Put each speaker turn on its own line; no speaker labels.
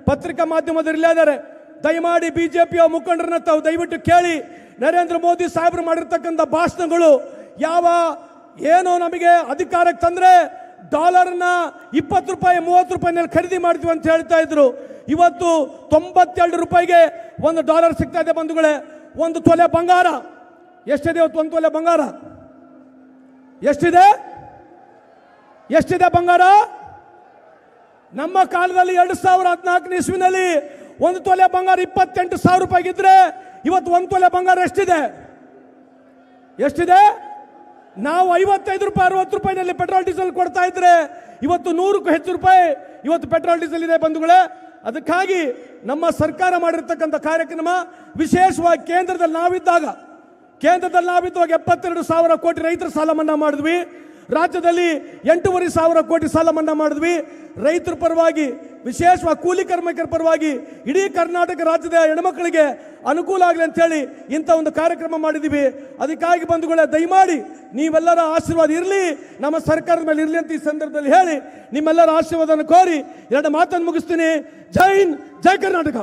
ಪತ್ರಿಕಾ ಮಾಧ್ಯಮದಲ್ಲಿ ಇದ್ದಾರೆ. ದಯಮಾಡಿ ಬಿಜೆಪಿಯ ಮುಖಂಡರನ್ನ ತಾವು ದಯವಿಟ್ಟು ಕೇಳಿ. ನರೇಂದ್ರ ಮೋದಿ ಸಾಹೇಬರು ಮಾಡಿರ್ತಕ್ಕಂಥ ಭಾಷಣಗಳು ಏನೋ ನಮಗೆ ಅಧಿಕಾರಕ್ಕೆ ತಂದ್ರೆ ಡಾಲರ್ನ 20 ರೂಪಾಯಿ 30 ರೂಪಾಯಿನಲ್ಲಿ ಖರೀದಿ ಮಾಡ್ತೀವಿ ಅಂತ ಹೇಳ್ತಾ ಇದ್ರು. ಇವತ್ತು 92 ರೂಪಾಯಿಗೆ $1 ಸಿಗ್ತಾ ಇದೆ ಬಂಧುಗಳೇ. 1 ತೊಲೆ ಬಂಗಾರ ಎಷ್ಟಿದೆ ಇವತ್ತು? 1 ತೊಲೆ ಬಂಗಾರ ಎಷ್ಟಿದೆ ಬಂಗಾರ? ನಮ್ಮ ಕಾಲದಲ್ಲಿ 2014 ಇಸ್ವಿನಲ್ಲಿ 1 ತೊಲೆ ಬಂಗಾರ 28,000 ರೂಪಾಯಿಗಿದ್ರೆ ಇವತ್ತು 1 ತೊಲೆ ಬಂಗಾರ ಎಷ್ಟಿದೆ? ನಾವು 55 ರೂಪಾಯಿ 60 ರೂಪಾಯಿನಲ್ಲಿ ಪೆಟ್ರೋಲ್ ಡೀಸೆಲ್ ಕೊಡ್ತಾ ಇದ್ರೆ ಇವತ್ತು 100ಕ್ಕೂ ಹೆಚ್ಚು ರೂಪಾಯಿ ಇವತ್ತು ಪೆಟ್ರೋಲ್ ಡೀಸೆಲ್ ಇದೆ ಬಂಧುಗಳೇ. ಅದಕ್ಕಾಗಿ ನಮ್ಮ ಸರ್ಕಾರ ಮಾಡಿರ್ತಕ್ಕಂಥ ಕಾರ್ಯಕ್ರಮ ವಿಶೇಷವಾಗಿ ಕೇಂದ್ರದಲ್ಲಿ ನಾವಿದ್ದಾಗ 72,000 ಕೋಟಿ ರೈತರ ಸಾಲ ಮನ್ನಾ ಮಾಡಿದ್ವಿ. ರಾಜ್ಯದಲ್ಲಿ 8,500 ಕೋಟಿ ಸಾಲ ಮನ್ನಾ ಮಾಡಿದ್ವಿ. ರೈತರ ಪರವಾಗಿ ವಿಶೇಷವಾಗಿ ಕೂಲಿ ಕಾರ್ಮಿಕರ ಪರವಾಗಿ ಇಡೀ ಕರ್ನಾಟಕ ರಾಜ್ಯದ ಹೆಣ್ಮಕ್ಳಿಗೆ ಅನುಕೂಲ ಆಗಲಿ ಅಂತ ಹೇಳಿ ಇಂಥ ಒಂದು ಕಾರ್ಯಕ್ರಮ ಮಾಡಿದ್ದೀವಿ. ಅದಕ್ಕಾಗಿ ಬಂಧುಗಳೇ ದಯಮಾಡಿ ನೀವೆಲ್ಲರ ಆಶೀರ್ವಾದ ಇರಲಿ, ನಮ್ಮ ಸರ್ಕಾರದ ಮೇಲೆ ಇರಲಿ ಅಂತ ಈ ಸಂದರ್ಭದಲ್ಲಿ ಹೇಳಿ ನಿಮ್ಮೆಲ್ಲರ ಆಶೀರ್ವಾದವನ್ನು ಕೋರಿ 2 ಮಾತನ್ನು ಮುಗಿಸ್ತೀನಿ. ಜೈ ಹಿಂದ್, ಜೈ ಕರ್ನಾಟಕ.